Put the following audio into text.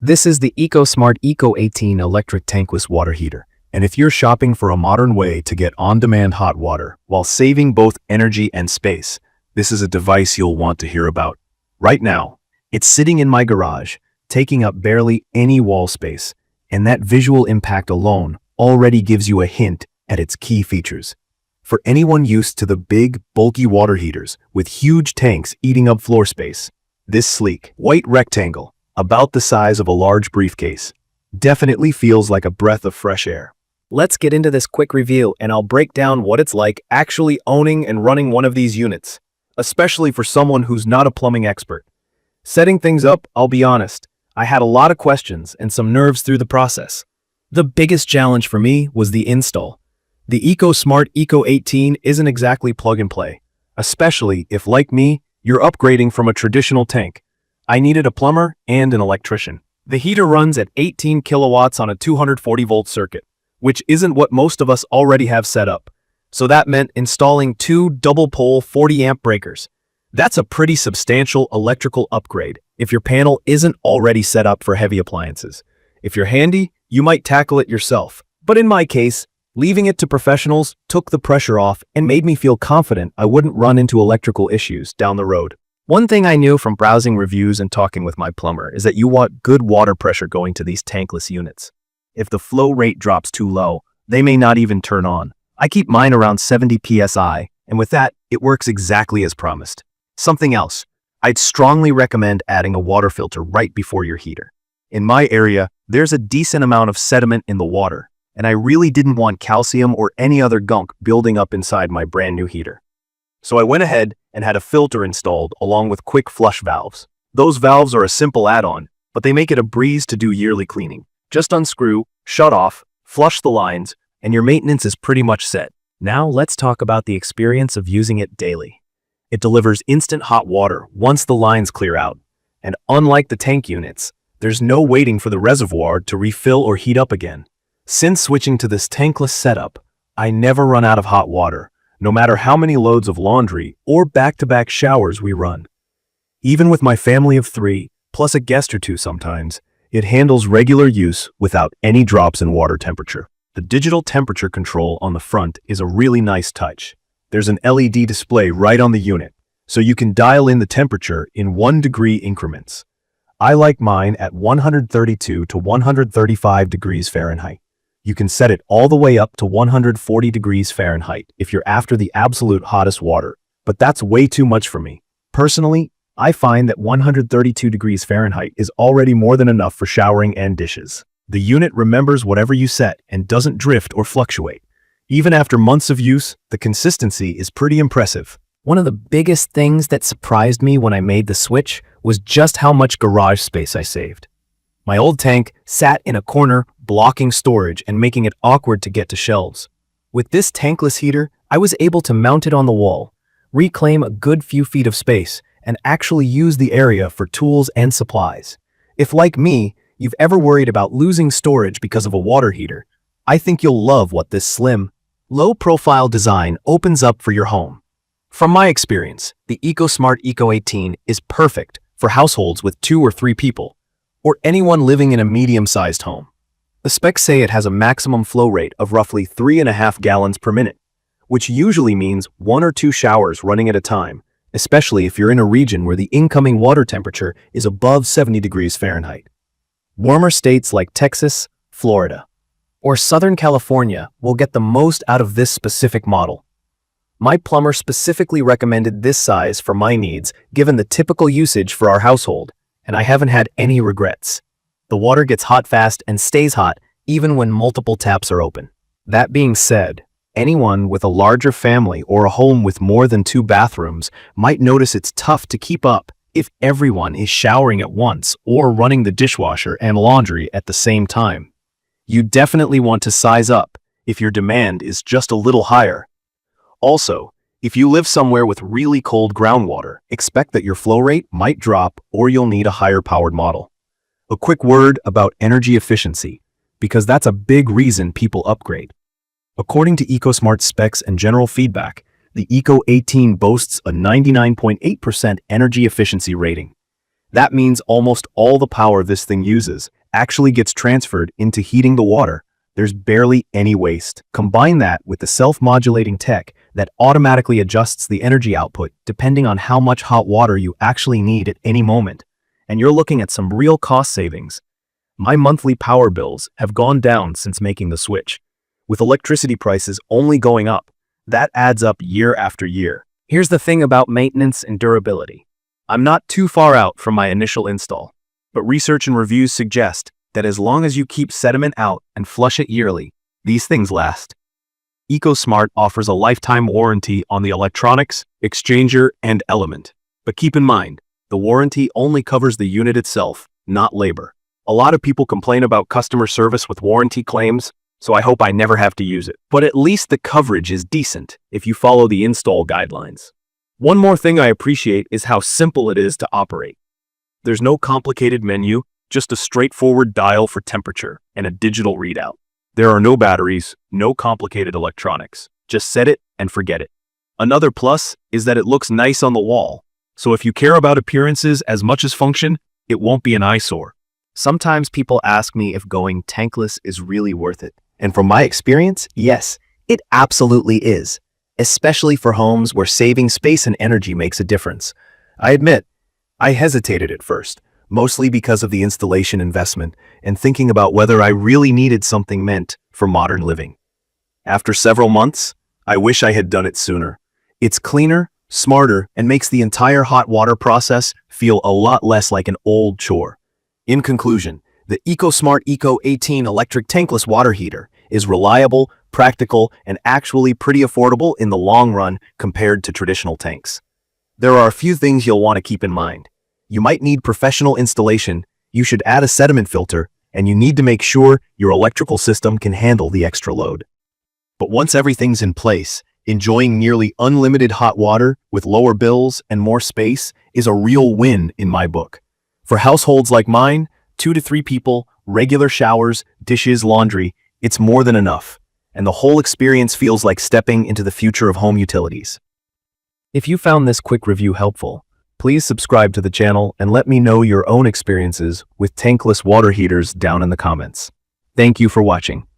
This is the EcoSmart ECO 18 electric tankless water heater. And if you're shopping for a modern way to get on-demand hot water while saving both energy and space, this is a device you'll want to hear about. Right now, it's sitting in my garage, taking up barely any wall space, and that visual impact alone already gives you a hint at its key features. For anyone used to the big, bulky water heaters with huge tanks eating up floor space, this sleek, white rectangle, about the size of a large briefcase, definitely feels like a breath of fresh air. Let's get into this quick review and I'll break down what it's like actually owning and running one of these units, especially for someone who's not a plumbing expert. Setting things up, I'll be honest, I had a lot of questions and some nerves through the process. The biggest challenge for me was the install. The EcoSmart ECO 18 isn't exactly plug and play, especially if, like me, you're upgrading from a traditional tank. I needed a plumber and an electrician. The heater runs at 18 kilowatts on a 240-volt circuit, which isn't what most of us already have set up. So that meant installing two double-pole 40-amp breakers. That's a pretty substantial electrical upgrade if your panel isn't already set up for heavy appliances. If you're handy, you might tackle it yourself. But in my case, leaving it to professionals took the pressure off and made me feel confident I wouldn't run into electrical issues down the road. One thing I knew from browsing reviews and talking with my plumber is that you want good water pressure going to these tankless units. If the flow rate drops too low, they may not even turn on. I keep mine around 70 psi, and with that, it works exactly as promised. Something else, I'd strongly recommend adding a water filter right before your heater. In my area, there's a decent amount of sediment in the water, and I really didn't want calcium or any other gunk building up inside my brand new heater. So I went ahead and had a filter installed along with quick flush valves. Those valves are a simple add-on, but they make it a breeze to do yearly cleaning. Just unscrew, shut off, flush the lines, and your maintenance is pretty much set. Now let's talk about the experience of using it daily. It delivers instant hot water once the lines clear out, and unlike the tank units, there's no waiting for the reservoir to refill or heat up again. Since switching to this tankless setup, I never run out of hot water, no matter how many loads of laundry or back-to-back showers we run. Even with my family of 3, plus a guest or 2 sometimes, it handles regular use without any drops in water temperature. The digital temperature control on the front is a really nice touch. There's an LED display right on the unit, so you can dial in the temperature in 1-degree increments. I like mine at 132 to 135 degrees Fahrenheit. You can set it all the way up to 140 degrees Fahrenheit if you're after the absolute hottest water, but that's way too much for me. Personally, I find that 132 degrees Fahrenheit is already more than enough for showering and dishes. The unit remembers whatever you set and doesn't drift or fluctuate. Even after months of use, the consistency is pretty impressive. One of the biggest things that surprised me when I made the switch was just how much garage space I saved. My old tank sat in a corner, blocking storage and making it awkward to get to shelves. With this tankless heater, I was able to mount it on the wall, reclaim a good few feet of space, and actually use the area for tools and supplies. If, like me, you've ever worried about losing storage because of a water heater, I think you'll love what this slim, low-profile design opens up for your home. From my experience, the EcoSmart ECO 18 is perfect for households with 2 or 3 people, or anyone living in a medium-sized home. The specs say it has a maximum flow rate of roughly 3.5 gallons per minute, which usually means 1 or 2 showers running at a time, especially if you're in a region where the incoming water temperature is above 70 degrees Fahrenheit. Warmer states like Texas, Florida, or Southern California will get the most out of this specific model. My plumber specifically recommended this size for my needs given the typical usage for our household, and I haven't had any regrets. The water gets hot fast and stays hot even when multiple taps are open. That being said, anyone with a larger family or a home with more than 2 bathrooms might notice it's tough to keep up if everyone is showering at once or running the dishwasher and laundry at the same time. You definitely want to size up if your demand is just a little higher. Also, if you live somewhere with really cold groundwater, expect that your flow rate might drop or you'll need a higher powered model. A quick word about energy efficiency, because that's a big reason people upgrade. According to EcoSmart specs and general feedback, the ECO 18 boasts a 99.8% energy efficiency rating. That means almost all the power this thing uses actually gets transferred into heating the water. There's barely any waste. Combine that with the self-modulating tech that automatically adjusts the energy output depending on how much hot water you actually need at any moment, and you're looking at some real cost savings. My monthly power bills have gone down since making the switch, with electricity prices only going up. That adds up year after year. Here's the thing about maintenance and durability. I'm not too far out from my initial install, but research and reviews suggest that as long as you keep sediment out and flush it yearly, these things last. EcoSmart offers a lifetime warranty on the electronics, exchanger, and element. But keep in mind, the warranty only covers the unit itself, not labor. A lot of people complain about customer service with warranty claims, so I hope I never have to use it. But at least the coverage is decent if you follow the install guidelines. One more thing I appreciate is how simple it is to operate. There's no complicated menu, just a straightforward dial for temperature and a digital readout. There are no batteries, no complicated electronics. Just set it and forget it. Another plus is that it looks nice on the wall, so if you care about appearances as much as function, it won't be an eyesore. Sometimes people ask me if going tankless is really worth it. And from my experience, yes, it absolutely is, especially for homes where saving space and energy makes a difference. I admit, I hesitated at first, mostly because of the installation investment and thinking about whether I really needed something meant for modern living. After several months, I wish I had done it sooner. It's cleaner, smarter, and makes the entire hot water process feel a lot less like an old chore. In conclusion, the EcoSmart ECO 18 electric tankless water heater is reliable, practical, and actually pretty affordable in the long run compared to traditional tanks. There are a few things you'll want to keep in mind. You might need professional installation, you should add a sediment filter, and you need to make sure your electrical system can handle the extra load. But once everything's in place, enjoying nearly unlimited hot water with lower bills and more space is a real win in my book. For households like mine, 2 to 3 people, regular showers, dishes, laundry, it's more than enough, and the whole experience feels like stepping into the future of home utilities. If you found this quick review helpful, please subscribe to the channel and let me know your own experiences with tankless water heaters down in the comments. Thank you for watching.